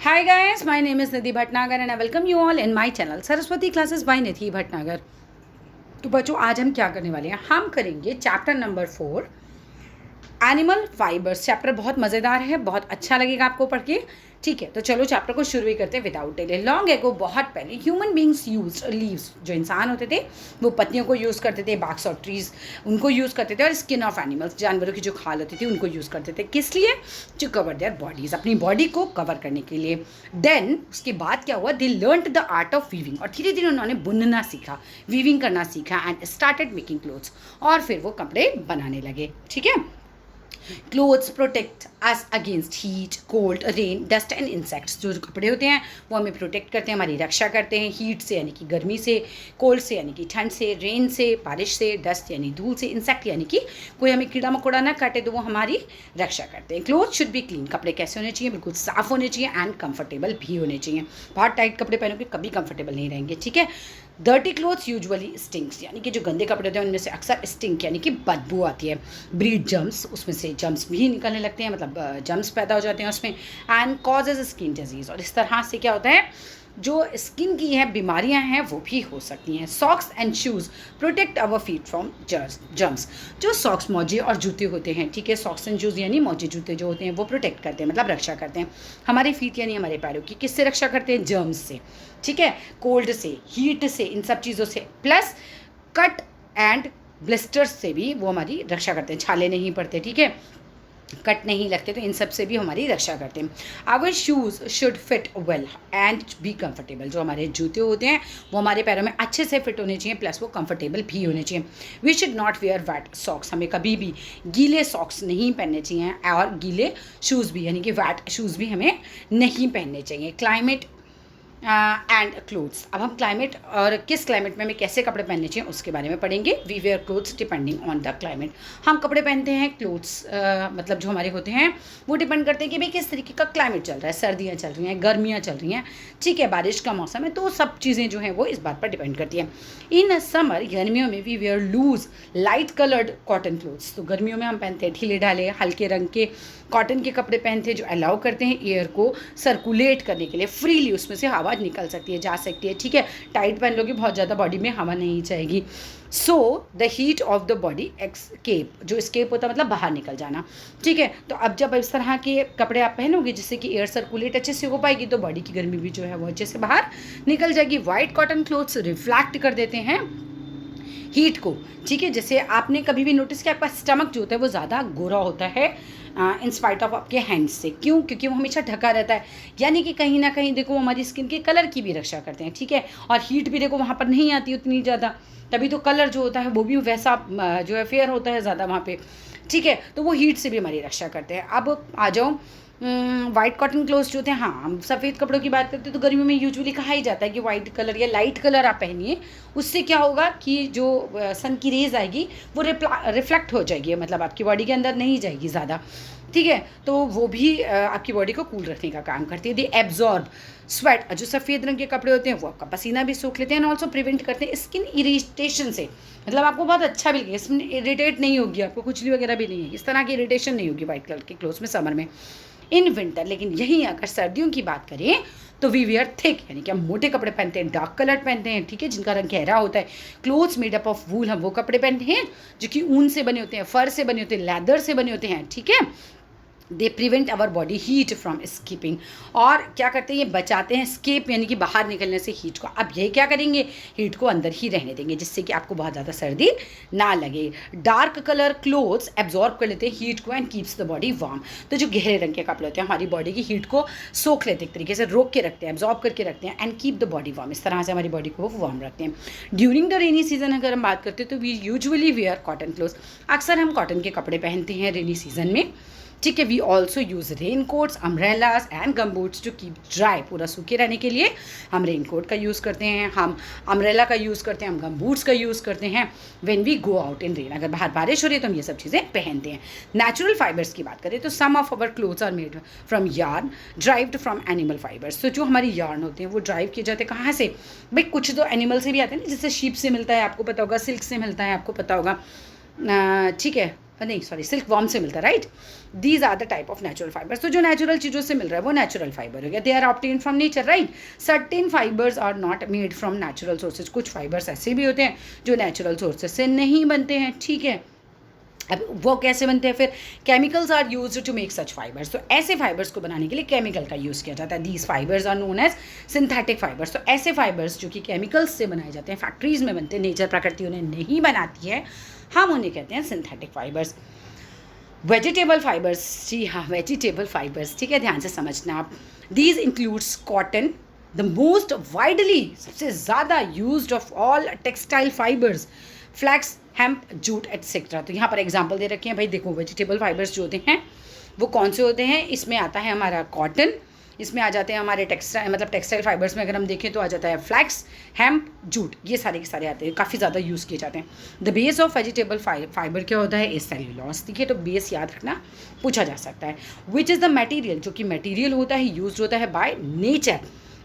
Hi guys, my name is Nidhi Bhatnagar and I welcome you all in my channel Saraswati classes by Nidhi Bhatnagar. तो बच्चों आज हम क्या करने वाले हैं, हम करेंगे chapter number 4 animal fibres. Chapter बहुत मज़ेदार है, बहुत अच्छा लगेगा आपको पढ़ के। ठीक है, तो चलो चैप्टर को शुरू ही करते हैं विदाउट डिले। लॉन्ग एगो, बहुत पहले, ह्यूमन बींग्स यूज लीव्स, जो इंसान होते थे वो पत्तियों को यूज़ करते थे, बाक्स और ट्रीज उनको यूज़ करते थे, और स्किन ऑफ एनिमल्स, जानवरों की जो खाल होती थी उनको यूज़ करते थे। किस लिए? टू कवर देयर बॉडीज़, अपनी बॉडी को कवर करने के लिए। देन उसके बाद क्या हुआ, they learned the art of weaving, और धीरे धीरे उन्होंने बुनना सीखा, वीविंग करना सीखा, एंड स्टार्टेड मेकिंग क्लोथ्स, और फिर वो कपड़े बनाने लगे। ठीक है, clothes protect us against heat, cold, rain, dust and insects. जो कपड़े होते हैं वो हमें प्रोटेक्ट करते हैं, हमारी रक्षा करते हैं हीट से यानी कि गर्मी से, कोल्ड से यानी कि ठंड से, रेन से बारिश से, डस्ट यानी धूल से, इंसेक्ट यानी कि कोई हमें कीड़ा मकोड़ा ना काटे तो वो हमारी रक्षा करते हैं। क्लोथ शुड बी क्लीन, कपड़े कैसे होने चाहिए? बिल्कुल साफ़ होने चाहिए, एंड कंफर्टेबल भी होने चाहिए। बहुत टाइट कपड़े पहनोगे कभी कंफर्टेबल नहीं रहेंगे। ठीक है, डर्टी क्लोथ्स यूजुअली स्टिंक्स, यानी कि जो गंदे कपड़े होते हैं उनमें से अक्सर स्टिंक यानी कि बदबू आती है। ब्रीड जम्स, उसमें से जम्स भी निकलने लगते हैं, मतलब जम्स पैदा हो जाते हैं उसमें, एंड कॉजेज स्किन डिजीज़, और इस तरह से क्या होता है, जो स्किन की है बीमारियां हैं वो भी हो सकती हैं। Socks and shoes protect our feet from germs, जो सॉक्स, मोजे और जूते होते हैं, ठीक है, सॉक्स एंड शूज़ यानी मोजे जूते जो होते हैं वो प्रोटेक्ट करते हैं, मतलब रक्षा करते हैं हमारे फीट यानी हमारे पैरों की। किससे रक्षा करते हैं? जर्म्स से। ठीक है, कोल्ड से, हीट से, इन सब चीज़ों से, प्लस कट एंड ब्लिस्टर्स से भी वो हमारी रक्षा करते हैं, छाले नहीं पड़ते, ठीक है, कट नहीं लगते, तो इन सब से भी हमारी रक्षा करते हैं। Our shoes should fit well and be comfortable, जो हमारे जूते होते हैं वो हमारे पैरों में अच्छे से फिट होने चाहिए, प्लस वो कंफर्टेबल भी होने चाहिए। We should not wear wet socks, हमें कभी भी गीले सॉक्स नहीं पहनने चाहिए, और गीले शूज़ भी यानी कि वेट शूज़ भी हमें नहीं पहनने चाहिए। क्लाइमेट एंड क्लोथ्स, अब हम क्लाइमेट और किस क्लाइमेट में हमें कैसे कपड़े पहनने चाहिए उसके बारे में पढ़ेंगे। We wear clothes depending on the climate, हम कपड़े पहनते हैं, क्लोथ्स मतलब जो हमारे होते हैं वो डिपेंड करते हैं कि भाई किस तरीके का क्लाइमेट चल रहा है, सर्दियाँ चल रही हैं, गर्मियाँ चल रही हैं, ठीक है, बारिश का मौसम है, तो सब चीज़ें जो हैं वो इस बात पर डिपेंड करती हैं। इन समर, गर्मियों में, we wear loose light coloured cotton clothes, तो गर्मियों में हम पहनते हैं ढीले ढाले हल्के रंग के कॉटन के कपड़े पहनते हैं, जो अलाउ करते हैं एयर को सर्कुलेट करने के लिए, फ्रीली उसमें से हवा निकल सकती है, जा सकती है। ठीक है, टाइट पहन लोगे बहुत ज़्यादा बॉडी में हवा नहीं जाएगी। So the heat of the body escape, जो स्केप होता है मतलब बाहर निकल जाना। ठीक है, तो अब जब इस तरह के कपड़े आप पहनोगे जिससे कि एयर सर्कुलेट अच्छे से हो पाएगी, तो बॉडी की गर्मी भी जो है वो अच्छे से बाहर निकल जाएगी। वाइट कॉटन क्लोथ्स रिफ्लेक्ट कर देते हैं हीट को। ठीक है, जैसे आपने कभी भी नोटिस किया आपका स्टमक जो होता है वो ज़्यादा गोरा होता है इन स्पाइट ऑफ आपके हैंड्स से। क्यों? क्योंकि वो हमेशा ढका रहता है, यानी कि कहीं ना कहीं देखो हमारी स्किन के कलर की भी रक्षा करते हैं। ठीक है, और हीट भी देखो वहाँ पर नहीं आती उतनी ज़्यादा, तभी तो कलर जो होता है वो भी वैसा जो है फेयर होता है ज़्यादा वहाँ पे। ठीक है, तो वो हीट से भी हमारी रक्षा करते हैं। अब आ जाओ वाइट कॉटन क्लोथ्स जो होते हैं, हाँ हम सफ़ेद कपड़ों की बात करते हैं तो गर्मियों में यूजुअली कहा ही जाता है कि वाइट कलर या लाइट कलर आप पहनिए, उससे क्या होगा कि जो सन की रेज आएगी वो रिफ्लेक्ट हो जाएगी, मतलब आपकी बॉडी के अंदर नहीं जाएगी ज़्यादा। ठीक है, तो वो भी आपकी बॉडी को कूल रखने का काम करती है। दे एब्जॉर्ब स्वेट, जो सफ़ेद रंग के कपड़े होते हैं वो आपका पसीना भी सोख लेते हैं, एंड ऑल्सो प्रिवेंट करते हैं स्किन इरिटेशन से, मतलब आपको बहुत अच्छा भी लगेगा, स्किन इरिटेट नहीं होगी, आपको खुजली वगैरह भी नहीं है, इस तरह की इरिटेशन नहीं होगी वाइट कलर के क्लोथ्स में समर में। इन विंटर, लेकिन यहीं अगर सर्दियों की बात करें तो वी वेयर थिक, यानी कि हम मोटे कपड़े पहनते हैं, डार्क कलर पहनते हैं, ठीक है, जिनका रंग गहरा होता है। Clothes made up of wool, हम वो कपड़े पहनते हैं जो कि ऊन से बने होते हैं, फर से बने होते हैं, लेदर से बने होते हैं। ठीक है, they prevent our body heat from escaping, और क्या करते हैं ये बचाते हैं स्केप यानी कि बाहर निकलने से हीट को। अब ये क्या करेंगे, हीट को अंदर ही रहने देंगे जिससे कि आपको बहुत ज़्यादा सर्दी ना लगे। डार्क कलर क्लोथ्स एब्जॉर्ब कर लेते हैं हीट को and keeps the body warm, तो जो गहरे रंग के कपड़े होते हैं हमारी बॉडी की हीट को सोख लेते हैं, एक तरीके से रोक के रखते हैं, एब्जॉर्ब करके रखते हैं, and keep the body warm, इस तरह से हमारी बॉडी को वार्म रखते हैं। ड्यूरिंग द रेनी सीजन अगर हम बात करते हैं तो we usually wear cotton clothes, अक्सर हम कॉटन के कपड़े पहनते हैं रेनी सीजन में। ठीक है, we also use rain coats, umbrellas and gum boots to keep dry, पूरा सूखे रहने के लिए हम रेन कोट का यूज़ करते हैं, हम अम्ब्रेला का यूज़ करते हैं, हम गम बूट्स का यूज़ करते हैं when we go out in rain, अगर बाहर बारिश हो रही है तो हम ये सब चीज़ें पहनते हैं। नेचुरल फाइबर्स की बात करें तो some of our clothes are made from yarn derived from animal fibres, तो जो हमारी यार्न होते हैं वो ड्राइव किए जाते हैं कहाँ से? भाई कुछ तो एनिमल से भी आते हैं ना, जैसे शीप से मिलता है आपको पता होगा, सिल्क से मिलता है आपको पता होगा, ठीक है, नहीं सॉरी सिल्क वॉर्म से मिलता है, right. These are the type of natural fibres. तो जो नेचुरल चीज़ों से मिल रहा है वो नेचुरल फाइबर हो गया। They are obtain from nature, right. Certain fibres are not made from natural sources. कुछ फाइबर्स ऐसे भी होते हैं जो नेचुरल सोर्सेज से नहीं बनते हैं, ठीक है। अब वो कैसे बनते हैं फिर? Chemicals are use to make such fibres. तो ऐसे फाइबर्स को बनाने के लिए केमिकल का यूज़ किया जाता है। These fibres are known as synthetic fibres. तो ऐसे फाइबर्स जो कि केमिकल्स से बनाए जाते हैं, फैक्ट्रीज में बनते हैं, नेचर प्रकृति उन्हें नहीं बनाती है, हम उन्हें कहते हैं सिंथेटिक फाइबर्स। वेजिटेबल फाइबर्स, जी हाँ वेजिटेबल फाइबर्स, ठीक है, ध्यान से समझना आप। These includes cotton, the most widely, सबसे ज़्यादा used of all textile fibres, flax, hemp, jute etcetera. तो यहाँ पर एग्जांपल दे रखे हैं भाई, देखो वेजिटेबल फाइबर्स जो होते हैं वो कौन से होते हैं। इसमें आता है हमारा कॉटन, इसमें आ जाते हैं हमारे टेक्सटाइल फाइबर्स में अगर हम देखें तो आ जाता है फ्लैक्स, हेम्प, जूट, ये सारे के सारे आते हैं, काफ़ी ज़्यादा यूज़ किए जाते हैं। The base of vegetable fibre क्या होता है? इज सेल्यूलोज, ठीक है। तो बेस याद रखना, पूछा जा सकता है। विच इज़ द मटीरियल, जो कि मटीरियल होता है, यूज होता है by nature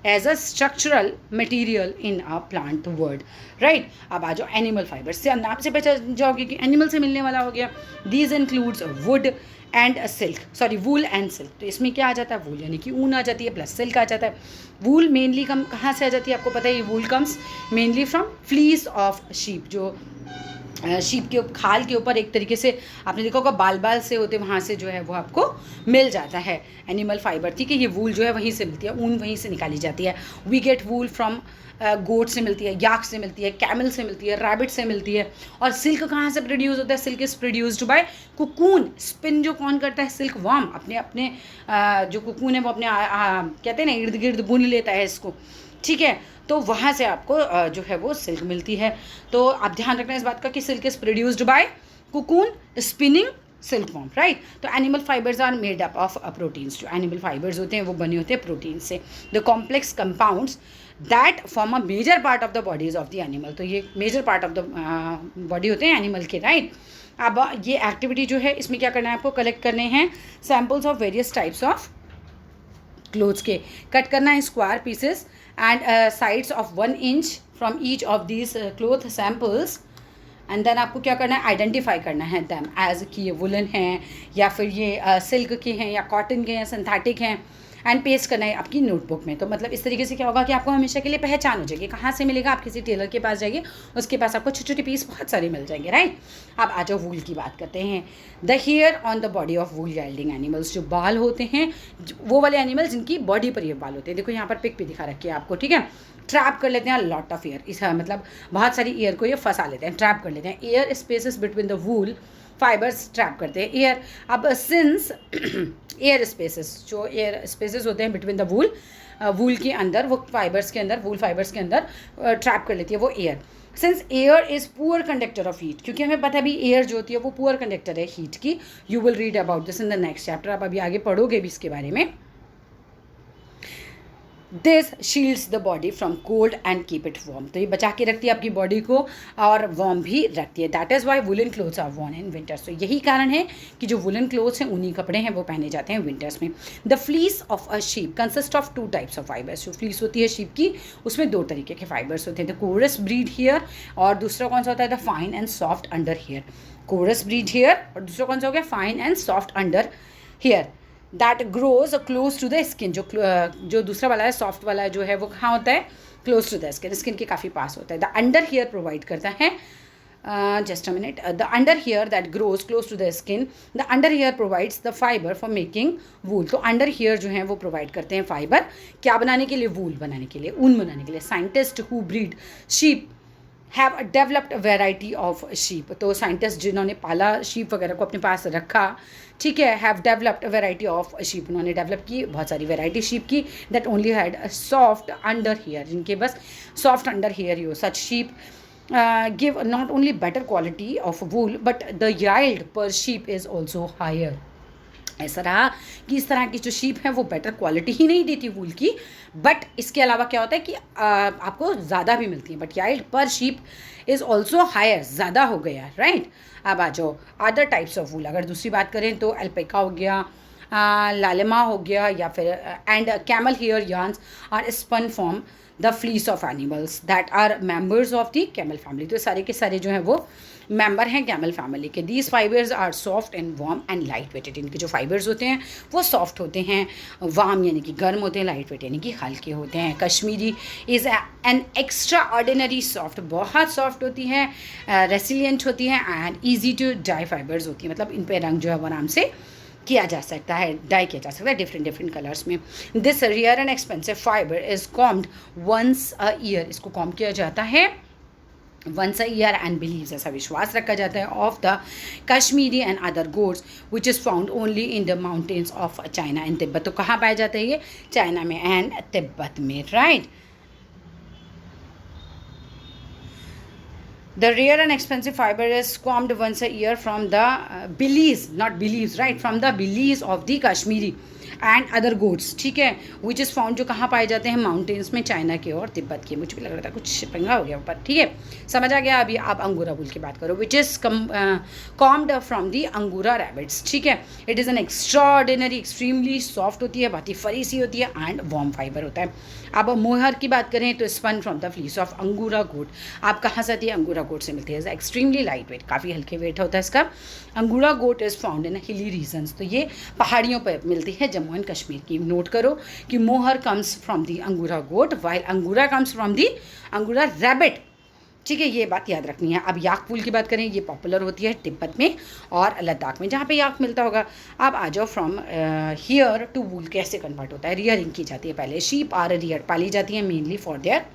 as a structural material in a plant world, right. अब आ जाओ एनिमल फाइबर से, नाम से पहचान जाओगे कि एनिमल से मिलने वाला हो गया। These includes would and silk, sorry wool and silk. तो इसमें क्या आ जाता है? वूल यानी कि ऊन आ जाती है, प्लस सिल्क आ जाता है। वूल मेनली कहाँ से आ जाती है आपको पता है? ये wool comes mainly from fleece of sheep. जो शीप के खाल के ऊपर एक तरीके से आपने देखा होगा बाल बाल से होते, वहाँ से जो है वो आपको मिल जाता है एनिमल फाइबर, ठीक है। ये वूल जो है वहीं से मिलती है, ऊन वहीं से निकाली जाती है। वी गेट वूल फ्रॉम गोट से मिलती है, याक से मिलती है, कैमल से मिलती है, रैबिट से मिलती है। और सिल्क कहाँ से प्रोड्यूस होता है? Silk is produced by cocoon. Spin जो कौन करता है? Silk worm. अपने अपने जो कुकून है वो अपने कहते हैं ना इर्द गिर्द बुन लेता है इसको, ठीक है। तो वहाँ से आपको जो है वो सिल्क मिलती है। तो आप ध्यान रखना इस बात का कि silk is produced by cocoon spinning silkworm, right. तो animal fibres are made up of proteins. जो एनिमल फाइबर्स होते हैं वो बने होते हैं प्रोटीन से। The complex compounds that form a major part of the bodies of the animal. तो ये major part of the body होते हैं एनिमल के, राइट। अब ये एक्टिविटी जो है इसमें क्या करना है आपको? कलेक्ट करने हैं samples of various types of clothes के, कट करना है square pieces and sides of 1 inch from each of these cloth samples. And then आपको क्या करना है? आइडेंटिफाई करना है दैम एज कि ये वुलन हैं या फिर ये सिल्क के हैं या कॉटन के हैं, सिंथेटिक हैं, एंड पेस्ट करना है आपकी नोटबुक में। तो मतलब इस तरीके से क्या होगा कि आपको हमेशा के लिए पहचान हो जाएगी। कहाँ से मिलेगा? आप किसी टेलर के पास जाइए, उसके पास आपको छोटे छोटे पीस बहुत सारे मिल जाएंगे, राइट। अब आ जाओ वूल की बात करते हैं। The hair on the body of wool yielding animals. जो बाल होते हैं वो वाले एनिमल जिनकी बॉडी पर ये बाल होते हैं, देखो यहाँ पर पिक भी दिखा रखी है आपको, ठीक है। ट्रैप कर लेते हैं लॉट ऑफ एयर, इस मतलब बहुत सारी एयर को ये फंसा लेते हैं, ट्रैप कर लेते हैं। Air spaces between the wool fibres trap करते हैं एयर। अब सिंस एयर स्पेसेस, जो एयर स्पेसेस होते हैं बिटवीन द वूल के अंदर, वो फाइबर्स के अंदर, वूल फाइबर्स के अंदर ट्रैप कर लेती है वो air. Since air is poor conductor of heat, क्योंकि हमें पता है भी एयर जो होती है वो पुअर कंडक्टर है हीट की। You will read about this in the next chapter, आप अभी आगे पढ़ोगे भी इसके बारे में। This shields the body from cold and keep it warm. तो ये बचा के रखती है आपकी बॉडी को और वार्म भी रखती है। That is why woollen clothes are worn in winters. तो यही कारण है कि जो वुलन क्लोथ्स हैं, ऊनी कपड़े हैं, वो पहने जाते हैं विंटर्स में। The fleece of a sheep consist of 2 types of fibres. जो फ्लीस होती है शीप की, उसमें 2 तरीके के फाइबर्स होते हैं। द कोरस ब्रीड हेयर, और दूसरा कौन सा होता है? The fine and soft under hair. Coarse breed hair और दूसरा कौन सा हो गया? Fine and soft under hair. That grows close to the skin. जो दूसरा वाला है, सॉफ्ट वाला जो है, वो कहाँ होता है? Close to the skin, skin के काफ़ी पास होता है। द अंडर हेयर प्रोवाइड करता है, just a minute, the under hair that grows close to the skin, the under hair provides the fibre for making wool. तो अंडर हेयर जो है वो प्रोवाइड करते हैं फाइबर, क्या बनाने के लिए? वूल बनाने के लिए, ऊन बनाने के लिए। Scientist who breed sheep have developed variety of sheep. तो साइंटिस्ट जिन्होंने पाला शीप वगैरह को अपने पास रखा, ठीक है, have developed variety of sheep, उन्होंने डेवलप की बहुत सारी वेराइटी शीप की। That only had soft under hair, जिनके बस सॉफ्ट अंडर हेयर हो। Such sheep give not only better quality of wool but the yield per sheep is also higher. ऐसा रहा कि इस तरह की जो शीप है वो बेटर क्वालिटी ही नहीं देती वूल की, बट इसके अलावा क्या होता है कि आपको ज़्यादा भी मिलती है। But याइल्ड per sheep is also higher, ज़्यादा हो गया, राइट। अब आ जाओ अदर टाइप्स ऑफ वूल। अगर दूसरी बात करें तो अल्पाका हो गया, लालिमा हो गया या फिर and camel hair yarns are spun from the fleece of animals that are members of the camel family. तो सारे के सारे जो हैं वो मेंबर हैं कैमल फैमिली के। These fibres are soft and warm and light weighted. इनके जो फाइबर्स होते हैं वो सॉफ्ट होते हैं, वार्म यानी कि गर्म होते हैं, लाइट वेट यानी कि हल्के होते हैं। Kashmiri is an extraordinary soft, बहुत सॉफ्ट होती है, रेसिलियंट होती है and easy to dye fibres होती है। मतलब इन पर रंग जो है वो आराम से किया जा सकता है, डाई किया जा सकता है डिफरेंट डिफरेंट कलर्स में। This rare and expensive fibre is combed once a year. इसको कॉम किया जाता है once a year and believes, ऐसा विश्वास रखा जाता है, of the Kashmiri and other goats which is found only in the mountains of China and Tibet. तो कहाँ पाया जाता है ये? चाइना में एंड तिब्बत में, right. The rare and expensive fiber is combed once a year from the beliefs, not beliefs, right, from the beliefs of the Kashmiri and other goats, ठीक है, विच इज़ फाउंड, जो कहाँ पाए जाते हैं? माउंटेन्स में, चाइना के और तिब्बत के। मुझे भी लग रहा था कुछ पंगा हो गया ऊपर, ठीक है, समझ आ गया। अभी आप अंगूरा वूल की बात करो, which is combed from the अंगूरा रैबिट्स, ठीक है। It is an extraordinary, extremely soft होती है, बहुत ही फरी सी होती है एंड वार्म फाइबर होता है। अब मोहर की बात करें तो spun from the fleece of angora goat. आप कहाँ से आती है? अंगूरा गोट से मिलती है। एक्सट्रीमली लाइट वेट, काफ़ी हल्के वेट होता है इसका। अंगूरा गोट इज़ फाउंड इन हिली रीजन्स। तो ये पहाड़ियों पर मिलती है, जम्मू एंड कश्मीर की। नोट करो कि मोहर कम्स फ्रॉम दी अंगूरा गोट वाइल अंगूरा कम्स फ्रॉम दी अंगूरा रैबिट, ठीक है, ये बात याद रखनी है। अब याक वूल की बात करें, ये पॉपुलर होती है तिब्बत में और लद्दाख में, जहाँ पे याक मिलता होगा। अब आ जाओ फ्रॉम हियर टू वूल कैसे कन्वर्ट होता है? रियरिंग की जाती है पहले। शीप आर रियर, पाली जाती है मेनली फॉर देयर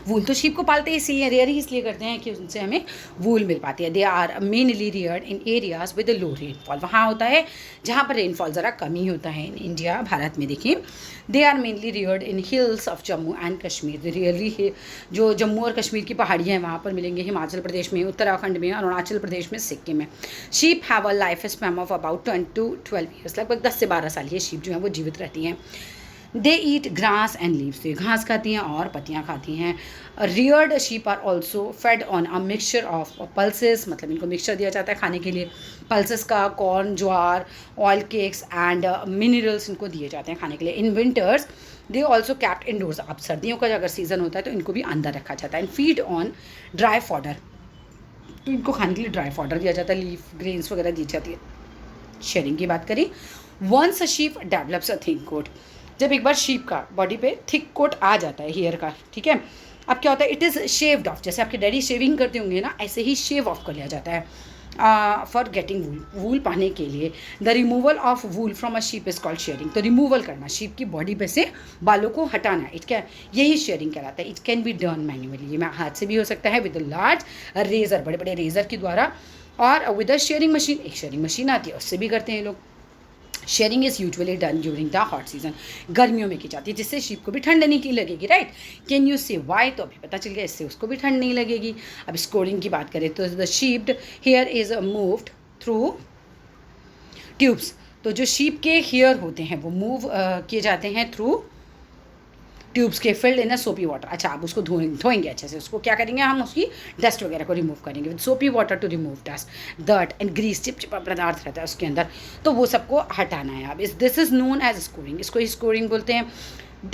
वूल। तो शीप को पालते हैं इसीलिए, रेयर ही इसलिए करते हैं कि उनसे हमें वूल मिल पाती है। They are mainly reared in areas with low rainfall. वहाँ होता है जहाँ पर रेनफॉल ज़रा कम ही होता है। इन इंडिया, भारत में देखिए, they are mainly reared in hills of Jammu and Kashmir. Really जो जम्मू और कश्मीर की पहाड़ियाँ हैं वहाँ पर मिलेंगे, हिमाचल प्रदेश में, उत्तराखंड में, अरुणाचल प्रदेश में, सिक्किम में। Sheep have a life span of about 10 to 12 years. लगभग 10 से 12 साल ये शीप जो है वो जीवित रहती हैं। They eat grass and leaves. ये घास खाती हैं और पत्तियाँ खाती हैं। Reared sheep are also fed on a mixture of pulses, मतलब इनको मिक्सचर दिया जाता है खाने के लिए, पल्सेस का, corn, jowar, oil cakes and minerals इनको दिए जाते हैं खाने के लिए। In winters they also kept indoors. अब सर्दियों का अगर सीज़न होता है तो इनको भी अंदर रखा जाता है। And feed on dry fodder, तो इनको खाने के लिए ड्राई फॉडर दिया जाता है, लीफ ग्रेन्स वगैरह दी जाती है। शेयरिंग की बात करें, once a sheep develops a thick coat. जब एक बार शीप का बॉडी पे थिक कोट आ जाता है हेयर का, ठीक है, अब क्या होता है? It is shaved of. जैसे आपके डैडी शेविंग करते होंगे ना, ऐसे ही शेव ऑफ कर लिया जाता है फॉर गेटिंग वूल, वूल पाने के लिए। The removal of wool from a sheep is called sharing. तो रिमूवल करना, शीप की बॉडी पे से बालों को हटाना, इट क्या, यही शेयरिंग कहलाता है। It can be done manually, ये हाथ से भी हो सकता है, विद लार्ज रेजर, बड़े बड़े रेजर के द्वारा, और विद अ शेयरिंग मशीन, एक शेयरिंग मशीन आती है उससे भी करते हैं लोग। Sharing is usually done during the hot season, गर्मियों में की जाती है, जिससे शीप को भी ठंड नहीं की लगेगी, राइट। कैन यू से वाई? तो अभी पता चल गया, इससे उसको भी ठंड नहीं लगेगी। अब स्कोरिंग की बात करें तो the sheared hair is moved through tubes. तो जो शीप के हेयर होते हैं वो मूव किए जाते हैं थ्रू ट्यूब्स के, फिल्ड इन अ सोपी वाटर। अच्छा, आप उसको धोएंगे अच्छे से, उसको क्या करेंगे हम? उसकी डस्ट वगैरह को रिमूव करेंगे with soapy water to remove dust, dirt and grease, चिपचिपा पदार्थ रहता है उसके अंदर, तो वो सबको हटाना है। अब this is known as scouring, इसको स्कोरिंग बोलते हैं।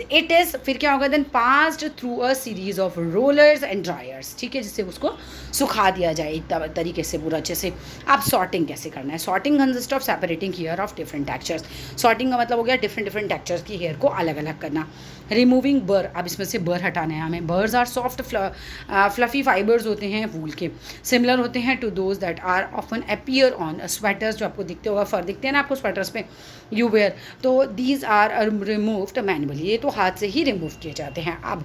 इट इज़, फिर क्या होगा? Then passed through a series of rollers and dryers, ठीक है, जिससे उसको सुखा दिया जाए एक तरीके से पूरा अच्छे से। अब सॉर्टिंग कैसे करना है? Sorting consist of separating hair of different textures. Sorting का मतलब हो गया डिफरेंट डिफरेंट टेक्सचर्स की हेयर को अलग अलग करना। रिमूविंग बर, अब इसमें से बर हटाना है हमें। Burrs are soft fluffy fibres होते हैं वूल के, सिमिलर होते हैं to those that are often appear on sweaters, जो आपको दिखते होगा, फर दिखते हैं ना आपको स्वेटर्स पे, यू वेयर। तो दीज आर रिमूव्ड मैनुअली, ये तो हाथ से ही रिमूव किए जाते हैं। अब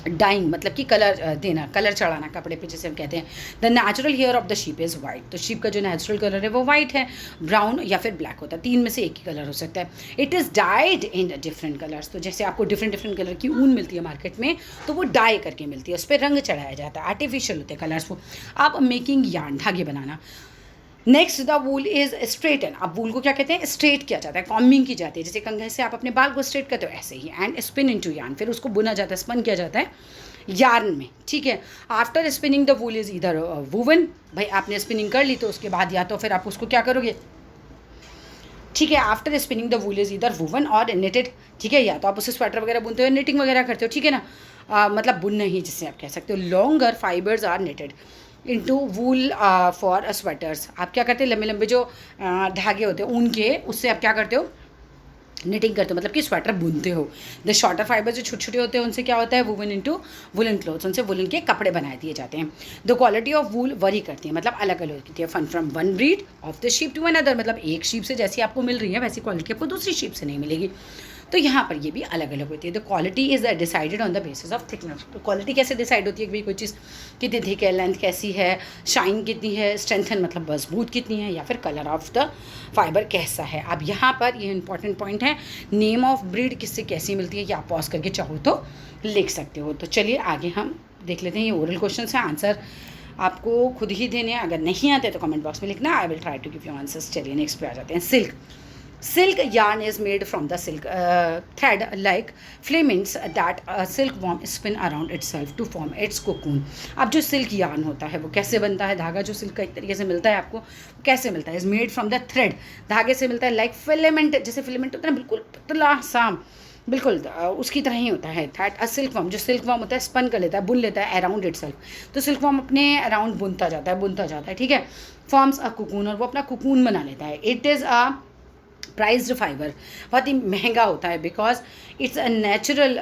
डाइंग मतलब कि कलर देना, कलर चढ़ाना कपड़े पे, जैसे हम कहते हैं। The natural hair of the sheep is white. तो शीप का जो नेचुरल कलर है वो वाइट है, ब्राउन या फिर ब्लैक होता है, तीन में से एक ही कलर हो सकता है। It is died in different colours. तो जैसे आपको डिफरेंट डिफरेंट कलर की ऊन मिलती है मार्केट में, तो वो डाई करके मिलती है, उस पर रंग चढ़ाया जाता है, आर्टिफिशियल होते हैं कलर्स वो। अब मेकिंग यार्न, धागे बनाना। Next the wool is straighten. अब वूल को क्या कहते हैं? स्ट्रेट किया जाता है, कॉम्बिंग की जाती है, जैसे कंघे से आप अपने बाल को स्ट्रेट करते हो ऐसे ही। एंड स्पिन इनटू यार्न, फिर उसको बुना जाता है, स्पन किया जाता है यार्न में, ठीक है। After spinning the wool is इधर वूवन, भाई आपने स्पिनिंग कर ली तो उसके बाद या तो फिर आप उसको क्या करोगे? ठीक है। After spinning the wool is इधर वुवन और निटेड, ठीक है, या तो आप उसे स्वेटर वगैरह बुनते हो, निटिंग वगैरह करते हो, ठीक है ना, मतलब बुनना ही जिससे आप कह सकते हो। Longer fibres are knitted into wool for sweaters, आप क्या करते हैं, लंबे लंबे जो धागे होते हैं ऊन के, उससे आप क्या करते हो, निटिंग करते हो, मतलब कि स्वेटर बुनते हो। द शॉर्टर फाइबर जो छोटे छोटे होते हैं उनसे क्या होता है, वुवन इनटू वुलन क्लोथ्स, उनसे वुलन के कपड़े बनाए दिए जाते हैं। The quality of wool vary करती है, मतलब अलग अलग होती है, फन from one breed of the sheep to another, मतलब एक शीप से जैसी आपको मिल रही है वैसी क्वालिटी आपको दूसरी शीप से नहीं मिलेगी। तो यहाँ पर ये भी अलग अलग होती है। The quality is decided on the basis of thickness. तो क्वालिटी कैसे डिसाइड होती है कि भाई कोई चीज़ कितनी थिक है, लेंथ कैसी है, शाइन कितनी है, स्ट्रेंथन मतलब मजबूत कितनी है, या फिर कलर ऑफ द फाइबर कैसा है। अब यहाँ पर ये इंपॉर्टेंट पॉइंट है, नेम ऑफ ब्रीड किससे कैसी मिलती है, या आप पॉज करके चाहो तो लिख सकते हो। तो चलिए आगे हम देख लेते हैं। ये ओरल क्वेश्चन है, आंसर आपको खुद ही देने हैं, अगर नहीं आते तो कमेंट बॉक्स में लिखना, I will try to give you answers. चलिए नेक्स्ट पे आ जाते हैं। Silk, silk yarn is made from the silk thread like filaments that a silkworm spin around itself to form its cocoon। अब जो silk yarn होता है वो कैसे बनता है, धागा जो सिल्क का एक तरीके से मिलता है आपको, कैसे मिलता है, is made from the thread, धागे से मिलता है, लाइक फिलामेंट, जैसे फिलामेंट होता है ना, बिल्कुल पतला सा, बिल्कुल उसकी तरह ही होता है। दैट अ सिल्कवर्म, जो सिल्कवर्म होता है स्पन कर लेता है, बुन लेता है अराउंड इटसेल्फ, तो सिल्कवर्म अपने अराउंड बुनता जाता है, ठीक है, फॉर्म्स अ कुकून, और वो अपना कुकून बना लेता है। It is a prized fibre, बहुत ही महंगा होता है, because it's a natural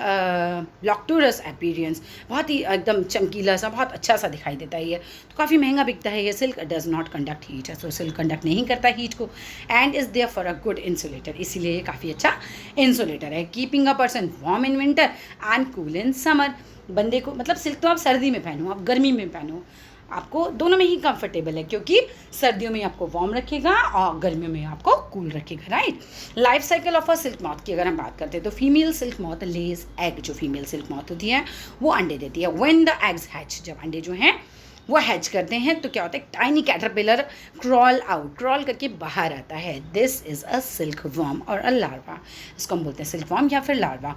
lustrous appearance, बहुत ही एकदम चमकीला सा, बहुत अच्छा सा दिखाई देता है ये, तो काफ़ी महंगा बिकता है ये। Silk does not conduct heat, so silk conduct नहीं करता हीट को, and is therefore a good insulator, इसीलिए ये काफ़ी अच्छा इंसुलेटर है। Keeping a person warm in winter and cool in summer, बंदे को मतलब सिल्क तो आप सर्दी में पहनो, आप गर्मी में पहनो, आपको दोनों में ही कंफर्टेबल है, क्योंकि सर्दियों में आपको वार्म रखेगा और गर्मियों में आपको कूल रखेगा, right. Life cycle of a silk moth की अगर हम बात करते हैं तो फीमेल सिल्क मॉथ लेज एग, जो फीमेल सिल्क मॉथ होती है वो अंडे देती है। व्हेन द एग्स हैच, जब अंडे जो हैं वो हैच करते हैं तो क्या होता है, tiny caterpillar crawl out, crawl करके बाहर आता है। This is a silk worm और अ लार्वा, इसको हम बोलते हैं सिल्क वर्म या फिर larva.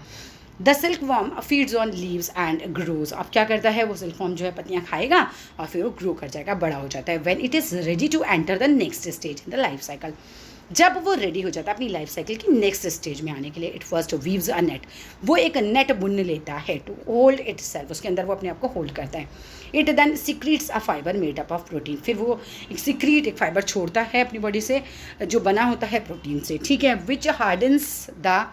The silk worm feeds on leaves and grows, अब क्या करता है वो सिल्क वॉर्म जो है पत्तियाँ खाएगा और फिर वो ग्रो कर जाएगा, बड़ा हो जाता है। When it is ready to enter the next stage in the life cycle, जब वो रेडी हो जाता है अपनी लाइफ साइकिल की नेक्स्ट स्टेज में आने के लिए, it first weaves a net, वो एक नेट बुन लेता है टू होल्ड इट सेल्फ, उसके अंदर वो अपने आप को होल्ड करता है। It then secretes a fibre made up of protein, फिर वो एक सिक्रीट, एक फाइबर छोड़ता है अपनी बॉडी से जो बना होता है प्रोटीन से, ठीक है, which hardens the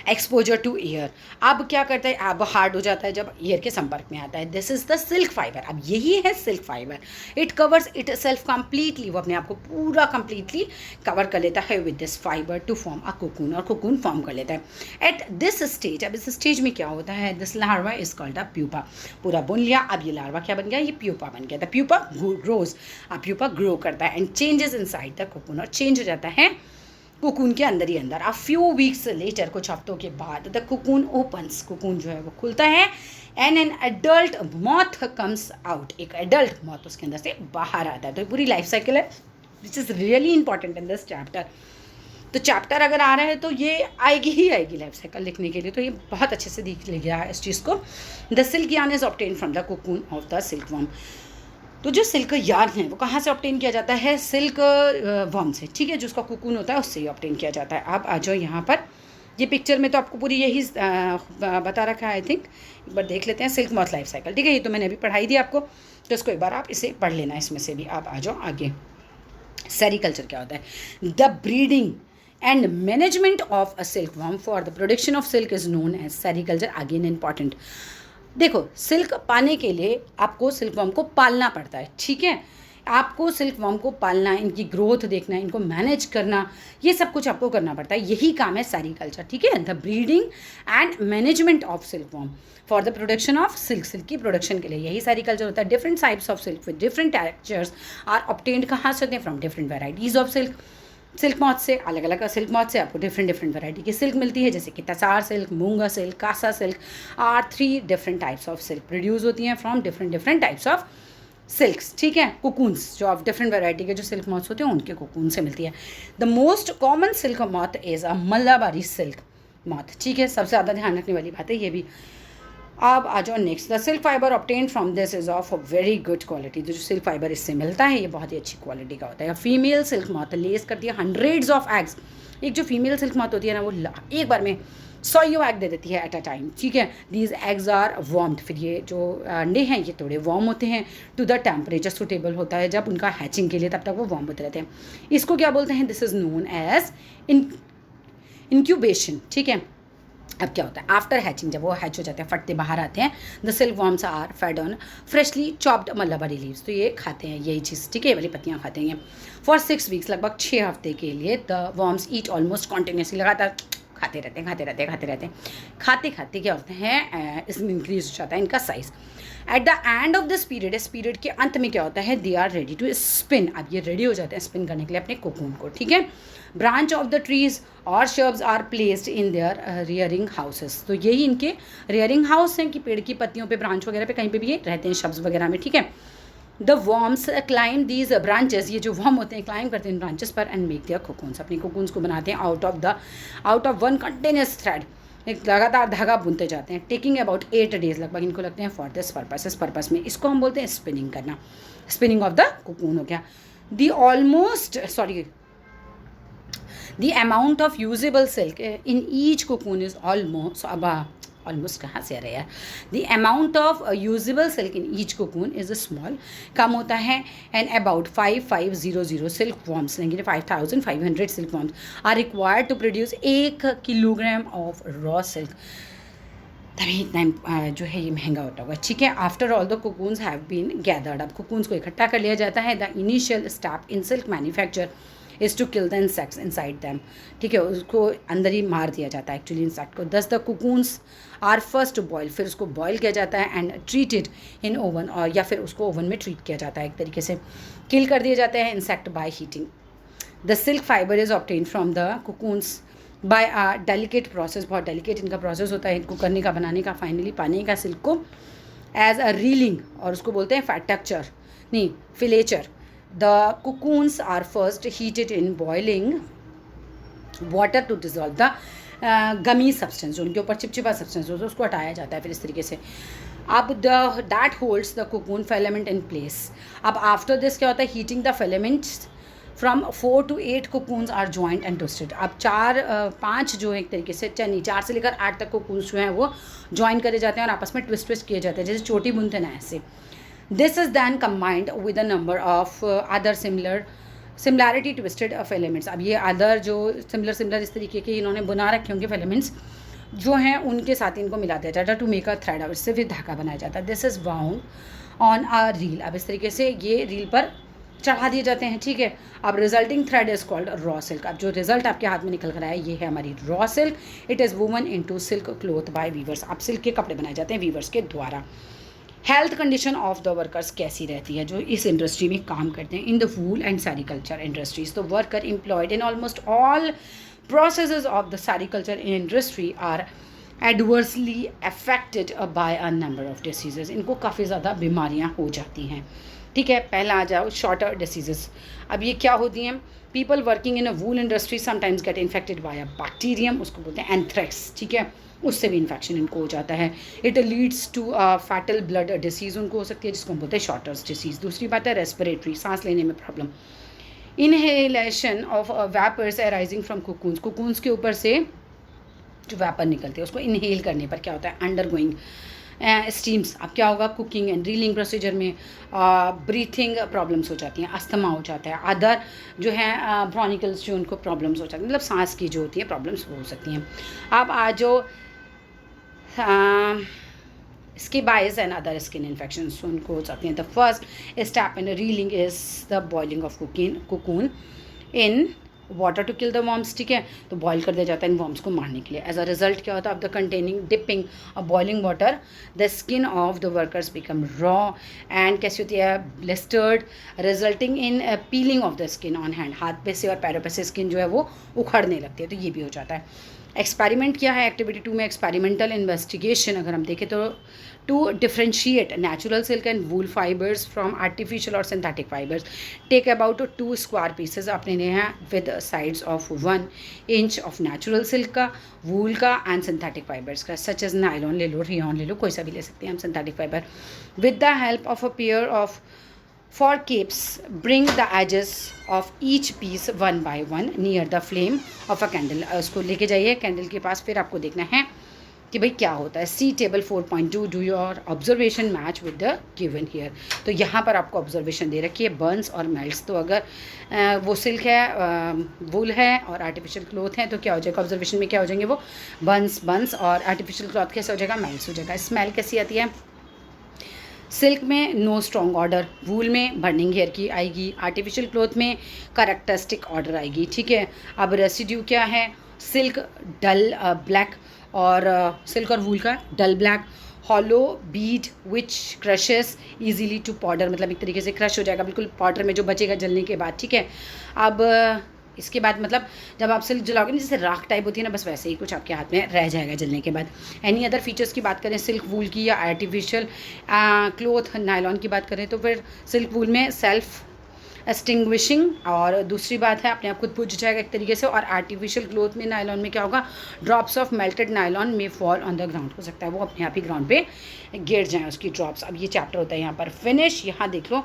exposure to air, अब क्या करता है, अब हार्ड हो जाता है जब एयर के संपर्क में आता है। This is the silk fibre, अब यही है silk fibre. It covers it self completely, वो अपने आप को पूरा कंप्लीटली कवर कर लेता है with this fibre to form a cocoon, और कोकून फॉर्म कर लेता है। एट दिस स्टेज, अब इस स्टेज में क्या होता है, this larva is called a pupa, पूरा बुन लिया, अब ये लार्वा क्या बन गया, ये प्यूपा बन गया। द प्यूपा ग्रोज, अब प्यूपा ग्रो करता है and changes inside the cocoon, और चेंज हो जाता है कोकून के अंदर ही अंदर। अ फ्यू वीक्स लेटर, कुछ हफ्तों के बाद, द कोकून ओपन्स, कोकून जो है वो खुलता है, and an adult moth comes out, एक एडल्ट मॉथ उसके अंदर से बाहर आता है। तो पूरी लाइफ साइकिल है which is really important in this chapter. तो चैप्टर अगर आ रहा है तो ये आएगी ही आएगी लाइफ साइकिल लिखने के लिए, तो ये बहुत अच्छे से दिख लिया है इस चीज़ को। The silk yarn is obtain from the cocoon of the silk worm, तो जो सिल्क यार्न है वो कहाँ से ऑब्टेन किया जाता है, सिल्क वर्म से, ठीक है, जो उसका कुकून होता है उससे ही ऑब्टेन किया जाता है। अब आ जाओ यहाँ पर, ये पिक्चर में तो आपको पूरी यही बता रखा है, आई थिंक एक बार देख लेते हैं। सिल्क मॉथ लाइफ साइकिल, ठीक है, ये तो मैंने अभी पढ़ाई दी आपको, तो इसको एक बार आप इसे पढ़ लेना इसमें से भी। आप आ जाओ आगे। सेरिकल्चर क्या होता है, the breeding and management of a silk worm for the production of silk is known as sericulture. Again important, देखो सिल्क पाने के लिए आपको सिल्क वर्म को पालना पड़ता है, ठीक है, आपको सिल्क वर्म को पालना, इनकी ग्रोथ देखना, इनको मैनेज करना, ये सब कुछ आपको करना पड़ता है, यही काम है सेरिकल्चर, ठीक है। The breeding and management of silk worm for the production of silk, silk की प्रोडक्शन के लिए यही सेरिकल्चर होता है। Different types of silk with different textures are obtained, कहाँ से होते हैं, from different varieties of silk. Silk moth से, अलग अलग सिल्क मॉथ से आपको डिफरेंट डिफरेंट वैरायटी की सिल्क मिलती है, जैसे कि तसार सिल्क, मूंगा सिल्क, कासा silk are 3 different types of silk produce होती हैं from different different types of silks, ठीक है। कुकून्स जो ऑफ डिफरेंट वैरायटी के जो सिल्क मॉथ्स होते हैं उनके कुकून से मिलती है। The most common silk moth is a mulberry silk moth, ठीक है, सबसे ज़्यादा ध्यान रखने वाली बात है ये भी। अब आ जाओ next, the silk fibre obtained from this is of very good quality. जो सिल्क फाइबर इससे मिलता है ये बहुत ही अच्छी क्वालिटी का होता है। फीमेल सिल्क मॉथ लेस करती है हंड्रेड्स ऑफ एग्स। एक जो फीमेल सिल्क मॉथ होती है ना वो एक बार में 100 एग दे देती है एट अ टाइम, ठीक है। दीज एग्स आर वार्म्ड, फिर ये जो अंडे हैं ये थोड़े वार्म होते हैं टू द टेम्परेचर सुटेबल होता है जब उनका हैचिंग के लिए, तब तक वो वार्म होते रहते हैं। इसको क्या बोलते हैं, this is known as incubation, ठीक है। अब क्या होता है, आफ्टर हैचिंग जब वो हैच हो जाते हैं, फटते बाहर आते हैं, the silkworms are fed on freshly chopped mulberry leaves, तो ये खाते हैं यही चीज़, ठीक है, ये वाली पत्तियाँ खाते हैं। फॉर 6 वीक्स, लगभग 6 हफ्ते के लिए the worms eat almost continuously, लगातार खाते रहते हैं। खाते खाते क्या होते हैं, इसमें इंक्रीज हो जाता है इनका size. At the end of this period, इस पीरियड के अंत में क्या होता है, they are ready to spin. अब ये रेडी हो जाते हैं स्पिन करने के लिए अपने कोकून को, ठीक है। ब्रांच ऑफ द ट्रीज और shrubs are placed in their rearing houses, तो यही इनके रियरिंग हाउस हैं कि पेड़ की पत्तियों पे, ब्रांच वगैरह पे कहीं पे भी ये रहते हैं, शब्स वगैरह में, ठीक है। The worms climb these branches, ये जो वॉर्म होते हैं क्लाइम करते हैं ब्रांचेस पर एंड मेक देयर कोकून्स, अपने कोकून्स को बनाते हैं out of one continuous thread, एक लगातार धागा बुनते जाते हैं। टेकिंग अबाउट 8 days लगभग इनको लगते हैं फॉर दिस पर्पस, इस पर्पस में। इसको हम बोलते हैं स्पिनिंग करना, स्पिनिंग ऑफ द कोकून हो गया। The amount of usable silk in each cocoon is almost कहाँ से आ रहा है यार, the amount of usable silk in each cocoon is small, कम होता है, and about 5500 silk worms, 5500 silk worms are required to produce 1 kilogram of raw silk, तभी इतना जो है ये महंगा होता होगा, ठीक है। After all the cocoons have been gathered, अब कोकून्स को इकट्ठा कर लिया जाता है। The initial step in silk manufacture is to kill the insects inside them, ठीक है, उसको अंदर ही मार दिया जाता है एक्चुअली इंसेक्ट को। Thus the cocoons are first boil, फिर उसको बॉयल किया जाता है एंड ट्रीटेड इन ओवन, और या फिर उसको ओवन में ट्रीट किया जाता है, एक तरीके से किल कर दिए जाते हैं insect by heating. The silk fibre is obtain from the cocoons by a delicate process, बहुत डेलिकेट इनका प्रोसेस होता है इनको करने का, बनाने का, फाइनली पाने का सिल्क को एज अ रीलिंग, और उसको बोलते हैं फैटक्चर, नहीं filature. The cocoons are first heated in boiling water to dissolve the gummy substance, जो उनके ऊपर चिपचिपा सब्सटेंस होता है उसको हटाया जाता है फिर इस तरीके से। अब that holds the cocoon filament in place. अब आफ्टर दिस क्या होता है, heating the filaments from 4 to 8 cocoons are joint and twisted. अब 5 जो है एक तरीके से 4 से लेकर 8 तक कोकून्स जो हैं वो जॉइन करे जाते हैं और आपस में ट्विस्ट किए जाते हैं, जैसे चोटी बुनते ना ऐसे। This is then combined with a number of other similarity twisted filaments. अब ये अदर जो सिमिलर इस तरीके के इन्होंने बुना रखे होंगे फिलामेंट्स जो हैं उनके साथ इनको मिला दिया जाता है टू मेक अ थ्रेड, और इससे फिर धागा बनाया जाता है। This is wound on a reel, अब इस तरीके से ये रील पर चढ़ा दिए जाते हैं, ठीक है। अब resulting thread is called raw silk. अब जो रिजल्ट आपके हाथ में निकल कर आया ये है हमारी raw silk. It is woven into silk cloth by weavers. अब सिल्क के कपड़े बनाए जाते हैं वीवर्स के द्वारा। Health condition of the workers कैसी रहती है जो इस इंडस्ट्री में काम करते हैं, in the wool and sericulture industries. तो worker employed in almost all processes of the sericulture industry are adversely affected by a number of diseases. इनको काफ़ी ज़्यादा बीमारियाँ हो जाती हैं, ठीक है। पहला आ जाओ शॉर्टर डिसीजेस। अब ये क्या होती हैं, people working in a wool industry sometimes get infected by a bacterium, उसको बोलते हैं एंथ्रेक्स, ठीक है, उससे भी इन्फेक्शन इनको हो जाता है। It leads to a fatal blood disease उनको हो सकती है जिसको हम बोलते हैं शॉर्टर्स डिसीज़। दूसरी बात है रेस्पिरेटरी, सांस लेने में problem. Inhalation of vapours arising from cocoons, cocoons के ऊपर से जो वैपर निकलते हैं उसको इनहेल करने पर क्या होता है, अंडर गोइंग स्टीम्स। अब क्या होगा, कुकिंग एंड रीलिंग प्रोसीजर में ब्रीथिंग प्रॉब्लम्स हो जाती हैं, अस्थमा हो जाता है, अदर जो हैं ब्रोनिकल्स जो उनको प्रॉब्लम्स हो जाती हैं, मतलब सांस की जो होती है प्रॉब्लम्स हो सकती हैं। अब आज जो skin bites and other skin infections उनको हो सकती हैं। The first step in reeling is the boiling of cocoon in water to kill the worms, ठीक है, तो बॉयल कर दिया जाता है इन वॉर्म्स को मारने के लिए। एज अ रिजल्ट क्या होता है, of the containing dipping of boiling water the skin of the workers become raw and कैसी होती है, blistered, resulting in piling of the skin on hand, हाथ पे से और पैरों पे से स्किन जो है वो उखड़ने लगती है, तो ये भी हो जाता है। एक्सपेरिमेंट क्या है, एक्टिविटी 2 में एक्सपेरिमेंटल इन्वेस्टिगेशन अगर हम देखें तो to differentiate natural silk and wool fibres from artificial और synthetic fibres, take about 2 square pieces आपने लिए हैं with sides of 1 inch of natural silk का, वूल का एंड सिंथेटिक फाइबर्स का, सच एज नायलॉन ले लो, रियॉन ले लो, कोई सा भी ले सकते हैं हम synthetic fibre, with the help of a pair of forceps bring the edges of each piece one by one near the flame of a candle। उसको लेके जाइए कैंडल के पास, फिर आपको देखना है कि भाई क्या होता है। See table 4.2 do your observation match with the given here. तो यहाँ पर आपको ऑब्जर्वेशन दे रखी है बर्न्स और मेल्ट्स। तो अगर वो सिल्क है, वूल है और आर्टिफिशियल क्लॉथ है तो क्या हो जाएगा ऑब्जर्वेशन में, क्या हो जाएंगे वो बर्न्स और आर्टिफिशियल क्लॉथ कैसे हो जाएगा, मेल्ट्स हो जाएगा। स्मेल कैसी आती है, सिल्क में नो स्ट्रॉन्ग ऑर्डर, वूल में बर्निंग हेयर की आएगी, आर्टिफिशियल क्लॉथ में करेक्टरिस्टिक ऑर्डर आएगी। ठीक है, अब रेसिड्यू क्या है, सिल्क डल ब्लैक और सिल्क और वूल का dull black, hollow bead which crushes easily to powder, मतलब एक तरीके से क्रश हो जाएगा बिल्कुल पाउडर में जो बचेगा जलने के बाद। ठीक है, अब इसके बाद मतलब जब आप सिल्क जलाओगे ना जैसे राख टाइप होती है ना, बस वैसे ही कुछ आपके हाथ में रह जाएगा जलने के बाद। एनी अदर फीचर्स की बात करें सिल्क वूल की या आर्टिफिशियल क्लॉथ नायलॉन की बात करें तो फिर सिल्क वूल में सेल्फ एक्सटिंग्विशिंग, और दूसरी बात है अपने आप खुद बुझ जाएगा एक तरीके से, और आर्टिफिशियल क्लॉथ में नायलॉन में क्या होगा, ड्रॉप्स ऑफ मेल्टेड नायलॉन में फॉल ऑन द ग्राउंड, हो सकता है वो अपने आप ही ग्राउंड पे गिर जाएँ उसकी ड्रॉप्स। अब ये चैप्टर होता है यहाँ पर फिनिश। यहाँ देख लो,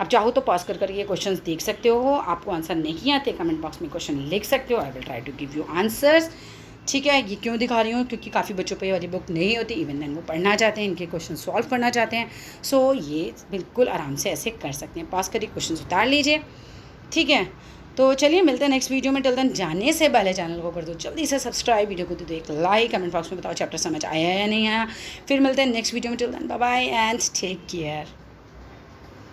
आप चाहो तो पॉज कर ये क्वेश्चंस देख सकते हो, आपको आंसर नहीं आते कमेंट बॉक्स में क्वेश्चन लिख सकते हो, I will try to give you answers. ठीक है, ये क्यों दिखा रही हूँ, क्योंकि काफ़ी बच्चों पे ये वाली बुक नहीं होती, इवन देन वो पढ़ना चाहते हैं, इनके क्वेश्चन सॉल्व करना चाहते हैं, सो ये बिल्कुल आराम से ऐसे कर सकते हैं। पॉज करिए, क्वेश्चन उतार लीजिए। ठीक है, तो चलिए मिलते हैं नेक्स्ट वीडियो में। टिल देन जाने से पहले चैनल को कर दो जल्दी से सब्सक्राइब, वीडियो को दे दो एक लाइक, कमेंट बॉक्स में बताओ चैप्टर समझ आया या नहीं आया। फिर मिलते हैं नेक्स्ट वीडियो में। Till then bye bye and take care.